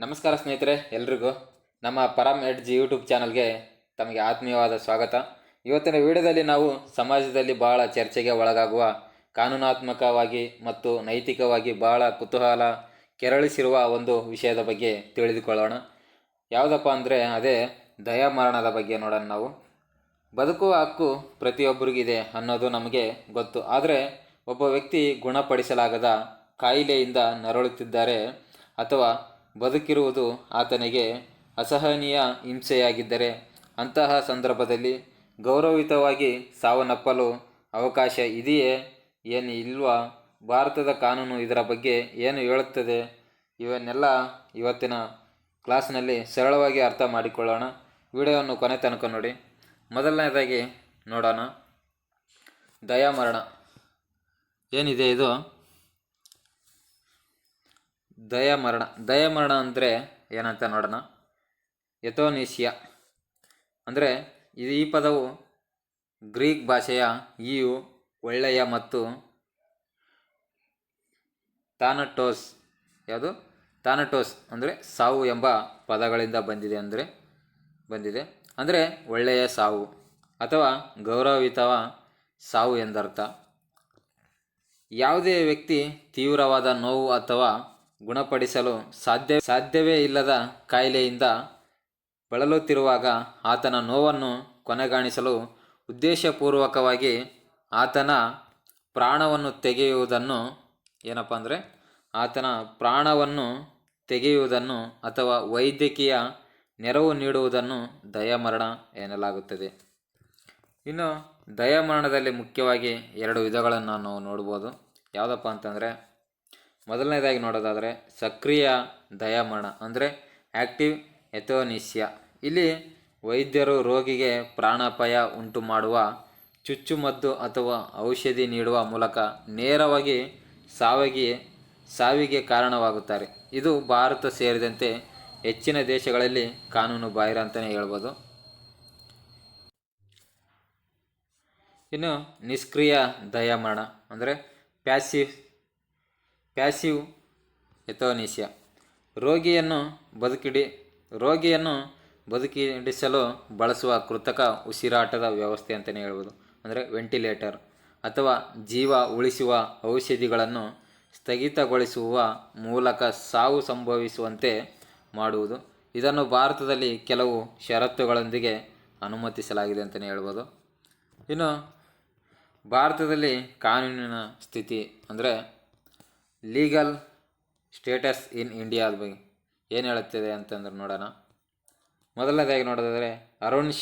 ನಮಸ್ಕಾರ ಸ್ನೇಹಿತರೆ, ಎಲ್ರಿಗೂ ನಮ್ಮ ಪರಮ್ ಎಡ್ಜ್ ಯೂಟ್ಯೂಬ್ ಚಾನಲ್ಗೆ ತಮಗೆ ಆತ್ಮೀಯವಾದ ಸ್ವಾಗತ. ಇವತ್ತಿನ ವಿಡಿಯೋದಲ್ಲಿ ನಾವು ಸಮಾಜದಲ್ಲಿ ಬಹಳ ಚರ್ಚೆಗೆ ಒಳಗಾಗುವ ಕಾನೂನಾತ್ಮಕವಾಗಿ ಮತ್ತು ನೈತಿಕವಾಗಿ ಬಹಳ ಕುತೂಹಲ ಕೆರಳಿಸಿರುವ ಒಂದು ವಿಷಯದ ಬಗ್ಗೆ ತಿಳಿದುಕೊಳ್ಳೋಣ. ಯಾವುದಪ್ಪ ಅಂದರೆ ಅದೇ ದಯಾಮರಣದ ಬಗ್ಗೆ ನೋಡೋಣ. ನಾವು ಬದುಕುವ ಹಕ್ಕು ಪ್ರತಿಯೊಬ್ಬರಿಗಿದೆ ಅನ್ನೋದು ನಮಗೆ ಗೊತ್ತು. ಆದರೆ ಒಬ್ಬ ವ್ಯಕ್ತಿ ಗುಣಪಡಿಸಲಾಗದ ಕಾಯಿಲೆಯಿಂದ ನರಳುತ್ತಿದ್ದಾರೆ ಅಥವಾ ಬದುಕಿರುವುದು ಆತನಿಗೆ ಅಸಹನೀಯ ಹಿಂಸೆಯಾಗಿದ್ದರೆ ಅಂತಹ ಸಂದರ್ಭದಲ್ಲಿ ಗೌರವಯುತವಾಗಿ ಸಾವನ್ನಪ್ಪಲು ಅವಕಾಶ ಇದೆಯೇ, ಏನು ಇಲ್ವಾ? ಭಾರತದ ಕಾನೂನು ಇದರ ಬಗ್ಗೆ ಏನು ಹೇಳುತ್ತದೆ? ಇವನ್ನೆಲ್ಲ ಇವತ್ತಿನ ಕ್ಲಾಸ್ನಲ್ಲಿ ಸರಳವಾಗಿ ಅರ್ಥ ಮಾಡಿಕೊಳ್ಳೋಣ. ವಿಡಿಯೋವನ್ನು ಕೊನೆ ತನಕ ನೋಡಿ. ಮೊದಲನೇದಾಗಿ ನೋಡೋಣ, ದಯಾಮರಣ ಏನಿದೆ ಇದು. ದಯಾಮರಣ ಅಂದರೆ ಏನಂತ ನೋಡೋಣ. ಎಥೋನೇಸಿಯಾ ಅಂದರೆ ಈ ಪದವು ಗ್ರೀಕ್ ಭಾಷೆಯ ಈಯು, ಒಳ್ಳೆಯ ಮತ್ತು ಥಾನಟೋಸ್ ಅಂದರೆ ಸಾವು ಎಂಬ ಪದಗಳಿಂದ ಬಂದಿದೆ. ಅಂದರೆ ಒಳ್ಳೆಯ ಸಾವು ಅಥವಾ ಗೌರವಯುತ ಸಾವು ಎಂದರ್ಥ. ಯಾವುದೇ ವ್ಯಕ್ತಿ ತೀವ್ರವಾದ ನೋವು ಅಥವಾ ಗುಣಪಡಿಸಲು ಸಾಧ್ಯವೇ ಇಲ್ಲದ ಕಾಯಿಲೆಯಿಂದ ಬಳಲುತ್ತಿರುವಾಗ ಆತನ ನೋವನ್ನು ಕೊನೆಗಾಣಿಸಲು ಉದ್ದೇಶಪೂರ್ವಕವಾಗಿ ಆತನ ಪ್ರಾಣವನ್ನು ತೆಗೆಯುವುದನ್ನು ಅಥವಾ ವೈದ್ಯಕೀಯ ನೆರವು ನೀಡುವುದನ್ನು ದಯಾಮರಣ ಎನ್ನಲಾಗುತ್ತದೆ. ಇನ್ನು ದಯಾಮರಣದಲ್ಲಿ ಮುಖ್ಯವಾಗಿ 2 ವಿಧಗಳನ್ನು ನಾವು ನೋಡ್ಬೋದು. ಯಾವುದಪ್ಪ ಅಂತಂದರೆ, ಮೊದಲನೇದಾಗಿ ನೋಡೋದಾದರೆ ಸಕ್ರಿಯ ದಯಾಮರಣ ಅಂದರೆ ಆ್ಯಕ್ಟಿವ್ ಎಥೋನೇಸಿಯಾ. ಇಲ್ಲಿ ವೈದ್ಯರು ರೋಗಿಗೆ ಪ್ರಾಣಾಪಾಯ ಉಂಟು ಮಾಡುವ ಚುಚ್ಚುಮದ್ದು ಅಥವಾ ಔಷಧಿ ನೀಡುವ ಮೂಲಕ ನೇರವಾಗಿ ಸಾವಿಗೆ ಕಾರಣವಾಗುತ್ತಾರೆ. ಇದು ಭಾರತ ಸೇರಿದಂತೆ ಹೆಚ್ಚಿನ ದೇಶಗಳಲ್ಲಿ ಕಾನೂನು ಬಾಹಿರ ಅಂತಲೇ ಹೇಳ್ಬೋದು. ಇನ್ನು ನಿಷ್ಕ್ರಿಯ ದಯಾಮರಣ ಅಂದರೆ ಪ್ಯಾಸಿವ್ ಎಥೋನೇಸಿಯಾ. ರೋಗಿಯನ್ನು ಬದುಕಿಡಿಸಲು ಬಳಸುವ ಕೃತಕ ಉಸಿರಾಟದ ವ್ಯವಸ್ಥೆ ಅಂತಲೇ ಹೇಳ್ಬೋದು. ಅಂದರೆ ವೆಂಟಿಲೇಟರ್ ಅಥವಾ ಜೀವ ಉಳಿಸುವ ಔಷಧಿಗಳನ್ನು ಸ್ಥಗಿತಗೊಳಿಸುವ ಮೂಲಕ ಸಾವು ಸಂಭವಿಸುವಂತೆ ಮಾಡುವುದು. ಇದನ್ನು ಭಾರತದಲ್ಲಿ ಕೆಲವು ಷರತ್ತುಗಳೊಂದಿಗೆ ಅನುಮತಿಸಲಾಗಿದೆ ಅಂತಲೇ ಹೇಳ್ಬೋದು. ಇನ್ನು ಭಾರತದಲ್ಲಿ ಕಾನೂನಿನ ಸ್ಥಿತಿ ಅಂದರೆ ಲೀಗಲ್ ಸ್ಟೇಟಸ್ ಇನ್ ಇಂಡಿಯಾದ ಬಗ್ಗೆ ಏನು ಹೇಳುತ್ತದೆ ಅಂತಂದ್ರೆ ನೋಡೋಣ. ಮೊದಲನೇದಾಗಿ ನೋಡೋದಾದರೆ ಅರುಣ್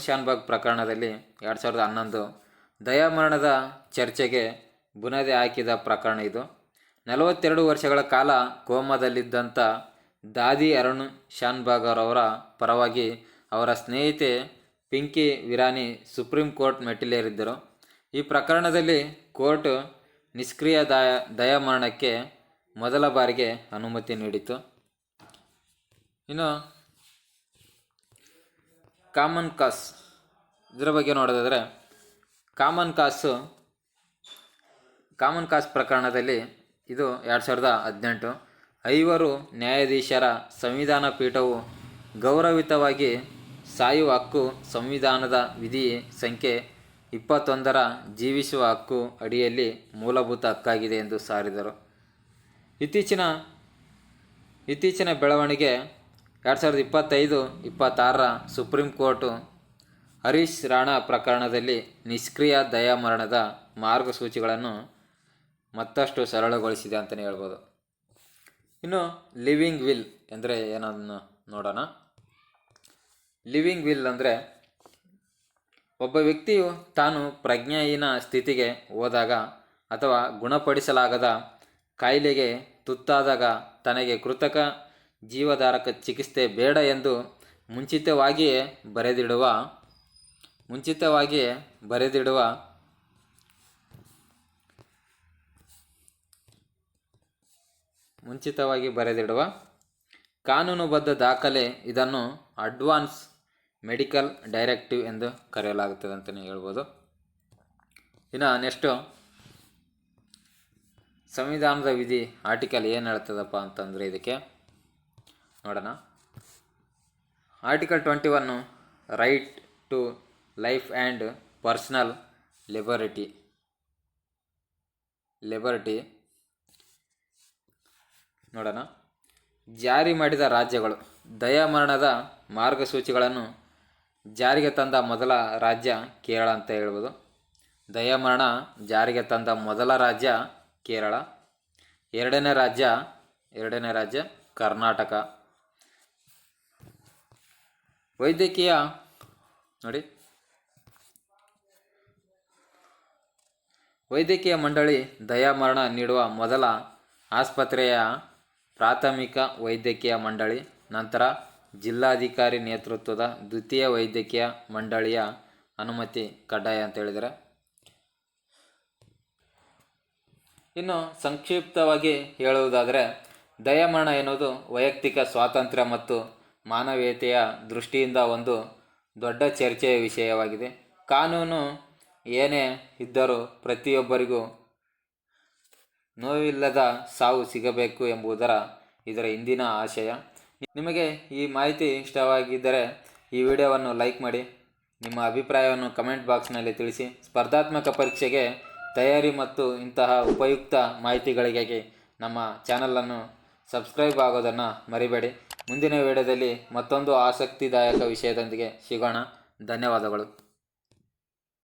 ಶಾನ್ಭಾಗ್ ಪ್ರಕರಣದಲ್ಲಿ 2011 ದಯಾಮರಣದ ಚರ್ಚೆಗೆ ಬುನಾದಿ ಹಾಕಿದ ಪ್ರಕರಣ ಇದು. 42 ವರ್ಷಗಳ ಕಾಲ ಕೋಮಾದಲ್ಲಿದ್ದಂಥ ದಾದಿ ಅರುಣ್ ಶಾನ್ಭಾಗ್ ಅವರ ಪರವಾಗಿ ಅವರ ಸ್ನೇಹಿತೆ ಪಿಂಕಿ ವಿರಾನಿ ಸುಪ್ರೀಂ ಕೋರ್ಟ್ ಮೆಟ್ಟಿಲೇರಿದ್ದರು. ಈ ಪ್ರಕರಣದಲ್ಲಿ ಕೋರ್ಟ್ ನಿಷ್ಕ್ರಿಯ ದಯಾಮರಣಕ್ಕೆ ಮೊದಲ ಬಾರಿಗೆ ಅನುಮತಿ ನೀಡಿತು. ಇನ್ನು ಕಾಮನ್ ಕಾಸ್ ಇದರ ಬಗ್ಗೆ ನೋಡೋದಾದರೆ, ಕಾಮನ್ ಕಾಸ್ ಪ್ರಕರಣದಲ್ಲಿ ಇದು 2018 5 ನ್ಯಾಯಾಧೀಶರ ಸಂವಿಧಾನ ಪೀಠವು ಗೌರವಯುತವಾಗಿ ಸಾಯುವ ಹಕ್ಕು ಸಂವಿಧಾನದ ವಿಧಿ ಸಂಖ್ಯೆ 21ರ ಜೀವಿಸುವ ಹಕ್ಕು ಅಡಿಯಲ್ಲಿ ಮೂಲಭೂತ ಹಕ್ಕಾಗಿದೆ ಎಂದು ಸಾರಿದರು. ಇತ್ತೀಚಿನ ಬೆಳವಣಿಗೆ 2025-26ರ ಸುಪ್ರೀಂ ಕೋರ್ಟ್ ಹರೀಶ್ ರಾಣಾ ಪ್ರಕರಣದಲ್ಲಿ ನಿಷ್ಕ್ರಿಯ ದಯಾಮರಣದ ಮಾರ್ಗಸೂಚಿಗಳನ್ನು ಮತ್ತಷ್ಟು ಸರಳಗೊಳಿಸಿದೆ ಅಂತಲೇ ಹೇಳ್ಬೋದು. ಇನ್ನು ಲಿವಿಂಗ್ ವಿಲ್ ಅಂದರೆ ಏನನ್ನು ನೋಡೋಣ. ಲಿವಿಂಗ್ ವಿಲ್ ಅಂದರೆ ಒಬ್ಬ ವ್ಯಕ್ತಿಯು ತಾನು ಪ್ರಜ್ಞಾಹೀನ ಸ್ಥಿತಿಗೆ ಹೋದಾಗ ಅಥವಾ ಗುಣಪಡಿಸಲಾಗದ ಕಾಯಿಲೆಗೆ ತುತ್ತಾದಾಗ ತನಗೆ ಕೃತಕ ಜೀವಧಾರಕ ಚಿಕಿತ್ಸೆ ಬೇಡ ಎಂದು ಮುಂಚಿತವಾಗಿಯೇ ಬರೆದಿಡುವ ಕಾನೂನುಬದ್ಧ ದಾಖಲೆ. ಇದನ್ನು ಅಡ್ವಾನ್ಸ್ ಮೆಡಿಕಲ್ ಡೈರೆಕ್ಟಿವ್ ಎಂದು ಕರೆಯಲಾಗುತ್ತದೆ ಅಂತಲೇ ಹೇಳ್ಬೋದು. ಇನ್ನು ನೆಕ್ಸ್ಟು ಸಂವಿಧಾನದ ವಿಧಿ ಆರ್ಟಿಕಲ್ ಏನು ಹೇಳ್ತದಪ್ಪ ಅಂತಂದರೆ ಇದಕ್ಕೆ ನೋಡೋಣ. Article 21 right to life and personal liberty ನೋಡೋಣ. ಜಾರಿ ಮಾಡಿದ ರಾಜ್ಯಗಳು. ದಯಾಮರಣದ ಮಾರ್ಗಸೂಚಿಗಳನ್ನು ಜಾರಿಗೆ ತಂದ ಮೊದಲ ರಾಜ್ಯ ಕೇರಳ ಅಂತ ಹೇಳ್ಬೋದು. ದಯಾಮರಣ ಜಾರಿಗೆ ತಂದ ಮೊದಲ ರಾಜ್ಯ ಕೇರಳ. ಎರಡನೇ ರಾಜ್ಯ ಕರ್ನಾಟಕ. ವೈದ್ಯಕೀಯ ನೋಡಿ, ವೈದ್ಯಕೀಯ ಮಂಡಳಿ ದಯಾಮರಣ ನೀಡುವ ಮೊದಲ ಆಸ್ಪತ್ರೆಯ ಪ್ರಾಥಮಿಕ ವೈದ್ಯಕೀಯ ಮಂಡಳಿ, ನಂತರ ಜಿಲ್ಲಾಧಿಕಾರಿ ನೇತೃತ್ವದ ದ್ವಿತೀಯ ವೈದ್ಯಕೀಯ ಮಂಡಳಿಯ ಅನುಮತಿ ಕಡ್ಡಾಯ ಅಂತ ಹೇಳಿದರೆ. ಇನ್ನು ಸಂಕ್ಷಿಪ್ತವಾಗಿ ಹೇಳುವುದಾದರೆ, ದಯಾಮರಣ ಎನ್ನುವುದು ವೈಯಕ್ತಿಕ ಸ್ವಾತಂತ್ರ್ಯ ಮತ್ತು ಮಾನವೀಯತೆಯ ದೃಷ್ಟಿಯಿಂದ ಒಂದು ದೊಡ್ಡ ಚರ್ಚೆಯ ವಿಷಯವಾಗಿದೆ. ಕಾನೂನು ಏನೇ ಇದ್ದರೂ ಪ್ರತಿಯೊಬ್ಬರಿಗೂ ನೋವಿಲ್ಲದ ಸಾವು ಸಿಗಬೇಕು ಎಂಬುದರ ಇದರ ಹಿಂದಿನ ಆಶಯ. ನಿಮಗೆ ಈ ಮಾಹಿತಿ ಇಷ್ಟವಾಗಿದ್ದರೆ ಈ ವಿಡಿಯೋವನ್ನು ಲೈಕ್ ಮಾಡಿ, ನಿಮ್ಮ ಅಭಿಪ್ರಾಯವನ್ನು ಕಮೆಂಟ್ ಬಾಕ್ಸ್ನಲ್ಲಿ ತಿಳಿಸಿ. ಸ್ಪರ್ಧಾತ್ಮಕ ಪರೀಕ್ಷೆಗೆ ತಯಾರಿ ಮತ್ತು ಇಂತಹ ಉಪಯುಕ್ತ ಮಾಹಿತಿಗಳಿಗಾಗಿ ನಮ್ಮ ಚಾನಲನ್ನು ಸಬ್ಸ್ಕ್ರೈಬ್ ಆಗೋದನ್ನು ಮರಿಬೇಡಿ. ಮುಂದಿನ ವಿಡಿಯೋದಲ್ಲಿ ಮತ್ತೊಂದು ಆಸಕ್ತಿದಾಯಕ ವಿಷಯದೊಂದಿಗೆ ಸಿಗೋಣ. ಧನ್ಯವಾದಗಳು.